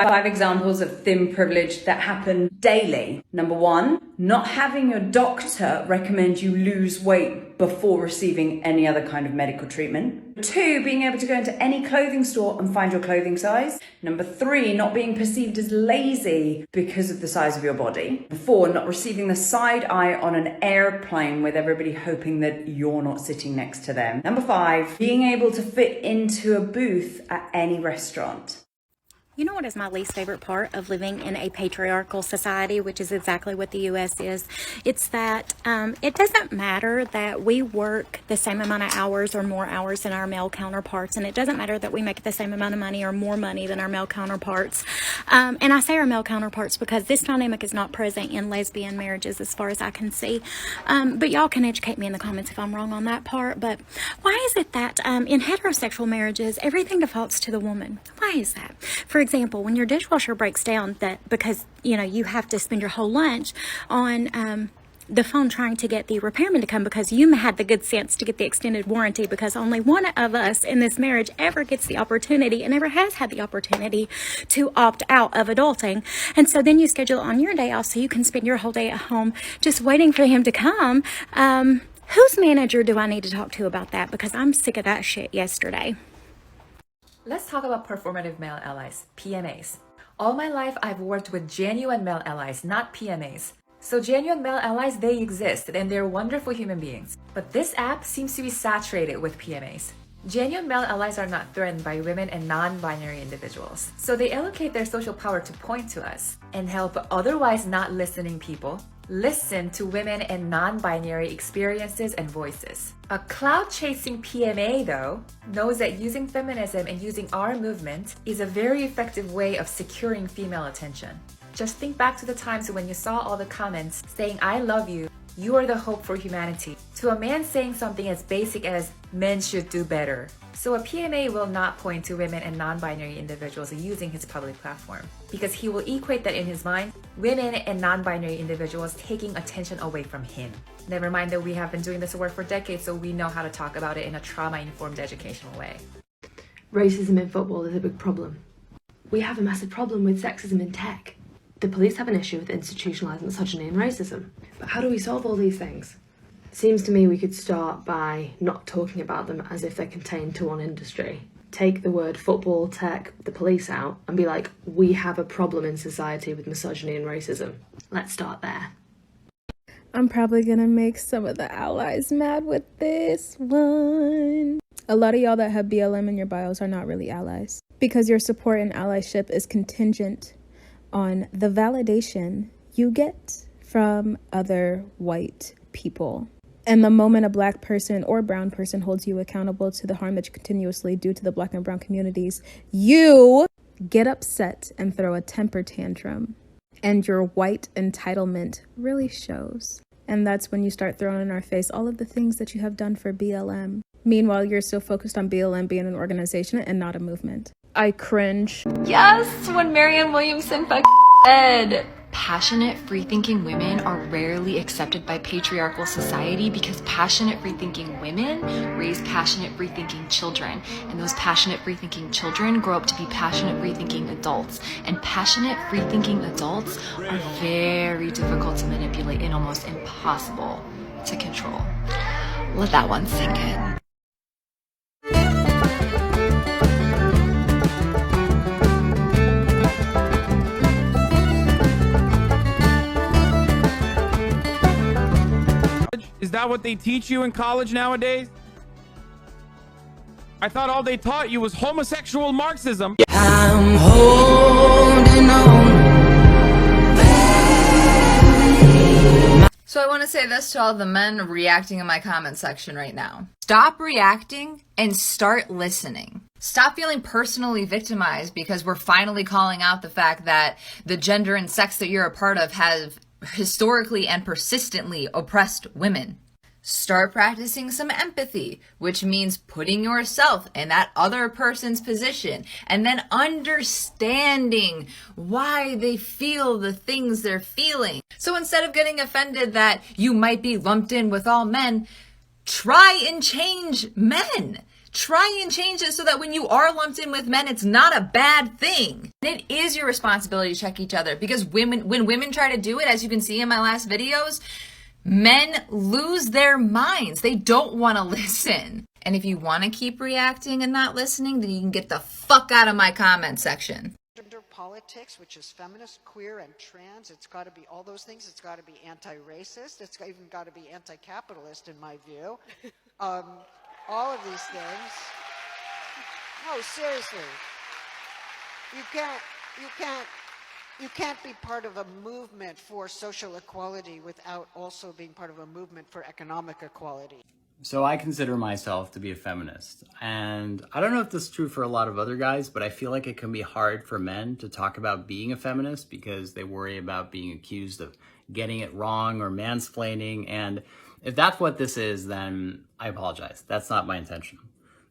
5 examples of thin privilege that happen daily. Number 1, not having your doctor recommend you lose weight before receiving any other kind of medical treatment. 2, being able to go into any clothing store and find your clothing size. Number 3, not being perceived as lazy because of the size of your body. 4, not receiving the side eye on an airplane with everybody hoping that you're not sitting next to them. Number 5, being able to fit into a booth at any restaurant. You know what is my least favorite part of living in a patriarchal society, which is exactly what the U.S. is? It's that it doesn't matter that we work the same amount of hours or more hours than our male counterparts, and it doesn't matter that we make the same amount of money or more money than our male counterparts. And I say our male counterparts because this dynamic is not present in lesbian marriages as far as I can see. But y'all can educate me in the comments if I'm wrong on that part. But why is it that in heterosexual marriages, everything defaults to the woman? Why is that? For example, when your dishwasher breaks down, that because you have to spend your whole lunch on the phone trying to get the repairman to come because you had the good sense to get the extended warranty, because only one of us in this marriage ever gets the opportunity and ever has had the opportunity to opt out of adulting. And so then you schedule it on your day off so you can spend your whole day at home just waiting for him to come. Whose manager do I need to talk to about that? Because I'm sick of that shit yesterday. Let's talk about performative male allies, PMAs. All my life, I've worked with genuine male allies, not PMAs. So genuine male allies, they exist and they're wonderful human beings. But this app seems to be saturated with PMAs. Genuine male allies are not threatened by women and non-binary individuals. So they allocate their social power to point to us and help otherwise not listening people listen to women and non-binary experiences and voices. A cloud-chasing PMA, though, knows that using feminism and using our movement is a very effective way of securing female attention. Just think back to the times when you saw all the comments saying, "I love you, you are the hope for humanity," to a man saying something as basic as, "Men should do better." So a PMA will not point to women and non-binary individuals using his public platform, because he will equate that in his mind, women and non-binary individuals taking attention away from him. Never mind that we have been doing this work for decades, so we know how to talk about it in a trauma-informed educational way. Racism in football is a big problem. We have a massive problem with sexism in tech. The police have an issue with institutionalised misogyny and racism. But how do we solve all these things? Seems to me we could start by not talking about them as if they're contained to one industry. Take the word football, tech, the police out and be like, we have a problem in society with misogyny and racism. Let's start there. I'm probably gonna make some of the allies mad with this one. A lot of y'all that have BLM in your bios are not really allies, because your support and allyship is contingent on the validation you get from other white people. And the moment a black person or brown person holds you accountable to the harm that you continuously do to the black and brown communities, you get upset and throw a temper tantrum. And your white entitlement really shows. And that's when you start throwing in our face all of the things that you have done for BLM. Meanwhile, you're so focused on BLM being an organization and not a movement. I cringe. Yes, when Marianne Williamson said, passionate, free-thinking women are rarely accepted by patriarchal society because passionate, free-thinking women raise passionate, free-thinking children. And those passionate, free-thinking children grow up to be passionate, free-thinking adults. And passionate, free-thinking adults are very difficult to manipulate and almost impossible to control. Let that one sink in. Is that what they teach you in college nowadays? I thought all they taught you was homosexual Marxism. I'm holding on. So I want to say this to all the men reacting in my comment section right now. Stop reacting and start listening. Stop feeling personally victimized because we're finally calling out the fact that the gender and sex that you're a part of have historically and persistently oppressed women. Start practicing some empathy, which means putting yourself in that other person's position and then understanding why they feel the things they're feeling. So instead of getting offended that you might be lumped in with all men, try and change men. Try and change it so that when you are lumped in with men, it's not a bad thing. And it is your responsibility to check each other, because when women try to do it, as you can see in my last videos, men lose their minds. They don't want to listen. And if you want to keep reacting and not listening, then you can get the fuck out of my comment section. Politics, which is feminist, queer, and trans. It's got to be all those things. It's got to be anti-racist. It's even got to be anti-capitalist, in my view. All of these things. No, seriously. You can't be part of a movement for social equality without also being part of a movement for economic equality. So I consider myself to be a feminist, and I don't know if this is true for a lot of other guys, but I feel like it can be hard for men to talk about being a feminist because they worry about being accused of getting it wrong or mansplaining, and if that's what this is, then I apologize. That's not my intention.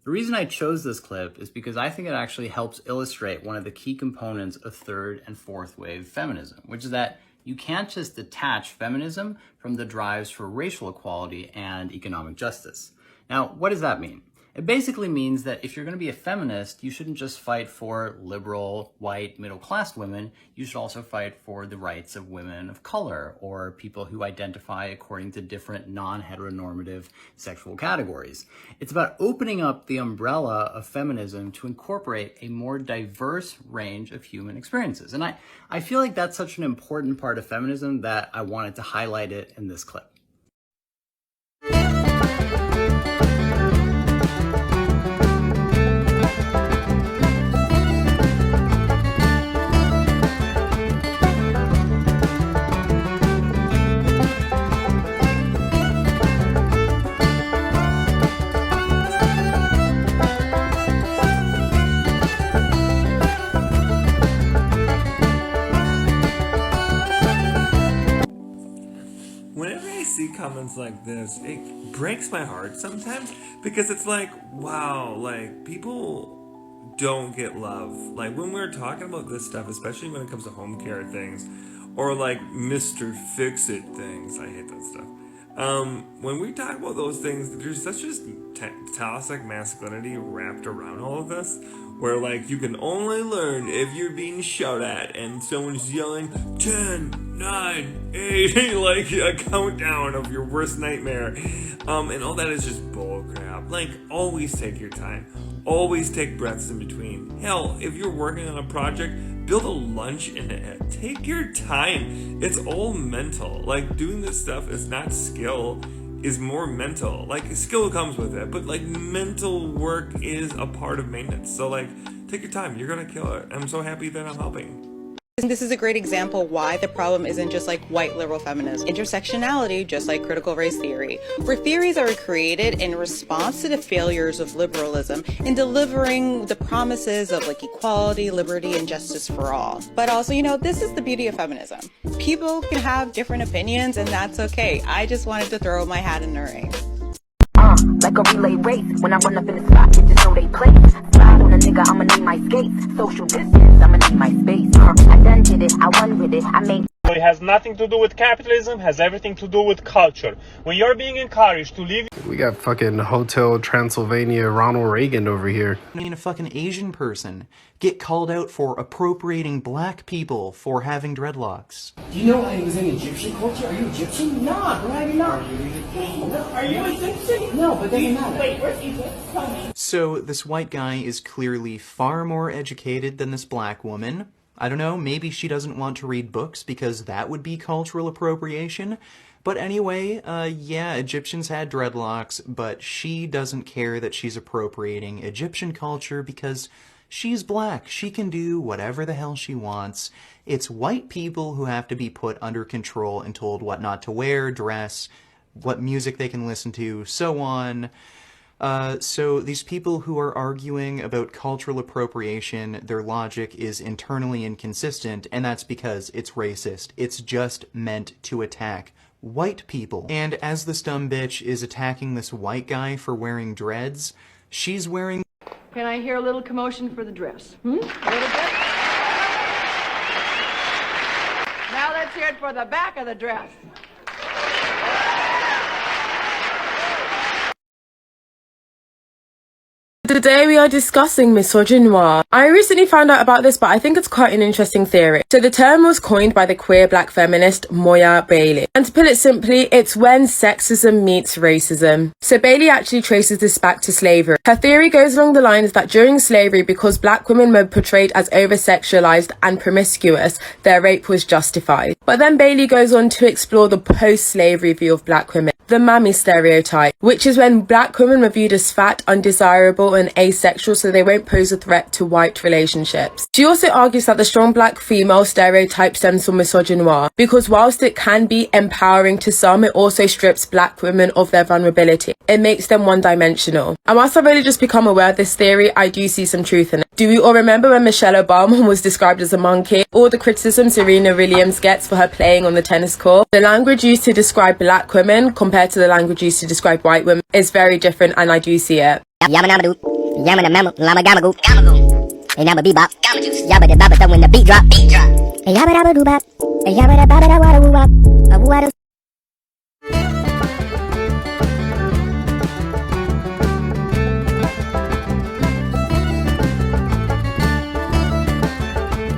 The reason I chose this clip is because I think it actually helps illustrate one of the key components of third and fourth wave feminism, which is that you can't just detach feminism from the drives for racial equality and economic justice. Now, what does that mean? It basically means that if you're going to be a feminist, you shouldn't just fight for liberal, white, middle-class women. You should also fight for the rights of women of color or people who identify according to different non-heteronormative sexual categories. It's about opening up the umbrella of feminism to incorporate a more diverse range of human experiences. And I feel like that's such an important part of feminism that I wanted to highlight it in this clip. Whenever I see comments like this, it breaks my heart sometimes because it's like, wow, like people don't get love. Like when we're talking about this stuff, especially when it comes to home care things or like Mr. Fix-It things, I hate that stuff. When we talk about those things, there's such just toxic masculinity wrapped around all of this, where like you can only learn if you're being shot at and someone's yelling 10, 9, 8, like a countdown of your worst nightmare, and all that is just bull crap. Like, always take your time, always take breaths in between. Hell, if you're working on a project, build a lunch in it. Take your time. It's all mental. Like, doing this stuff is not skill, is more mental. Like, skill comes with it, but like mental work is a part of maintenance. So like, take your time. You're gonna kill it. I'm so happy that I'm helping. This is a great example why the problem isn't just like white liberal feminism. Intersectionality, just like critical race theory, where theories are created in response to the failures of liberalism in delivering the promises of like equality, liberty, and justice for all. But also, you know, this is the beauty of feminism. People can have different opinions and that's okay. I just wanted to throw my hat in the ring. Like a relay race, when I run up in the spot, you just know they place. Slide on a nigga, I'ma need my skates. Social distance, I'ma need my space. I done did it, I won with it, I made. It has nothing to do with capitalism, has everything to do with culture. When you're being encouraged to live... We got fucking Hotel Transylvania Ronald Reagan over here. I mean, a fucking Asian person get called out for appropriating black people for having dreadlocks. Do you know I was in Egyptian culture? Are you Egyptian? Nah, bro, you're not. Are you Egyptian? No, but doesn't matter. Wait, where's Egypt? Tell me. So this white guy is clearly far more educated than this black woman. I don't know, maybe she doesn't want to read books because that would be cultural appropriation. But anyway, yeah, Egyptians had dreadlocks, but she doesn't care that she's appropriating Egyptian culture because she's black. She can do whatever the hell she wants. It's white people who have to be put under control and told what not to wear, dress, what music they can listen to, so on. So these people who are arguing about cultural appropriation, their logic is internally inconsistent, and that's because it's racist. It's just meant to attack white people. And as this dumb bitch is attacking this white guy for wearing dreads, she's wearing... Can I hear a little commotion for the dress? A little bit? Now let's hear it for the back of the dress. Today we are discussing misogynoir. I recently found out about this, but I think it's quite an interesting theory. So the term was coined by the queer black feminist Moya Bailey. And to put it simply, it's when sexism meets racism. So Bailey actually traces this back to slavery. Her theory goes along the lines that during slavery, because black women were portrayed as over-sexualized and promiscuous, their rape was justified. But then Bailey goes on to explore the post-slavery view of black women, the mammy stereotype, which is when black women were viewed as fat, undesirable and asexual, so they won't pose a threat to white relationships. She also argues that the strong black female stereotype stems from misogynoir, because whilst it can be empowering to some, it also strips black women of their vulnerability. It makes them one-dimensional. And whilst I've really just become aware of this theory, I do see some truth in it. Do we all remember when Michelle Obama was described as a monkey? All the criticism Serena Williams gets for her playing on the tennis court? The language used to describe black women compared to the language used to describe white women is very different, and I do see it. Yamma namma doo, yamma the mamma, llama gamma goo, and yamma bebop, yamma the baba when the beat drop, and yamma dabba doo bop, and yamma da baba da wada woo bop.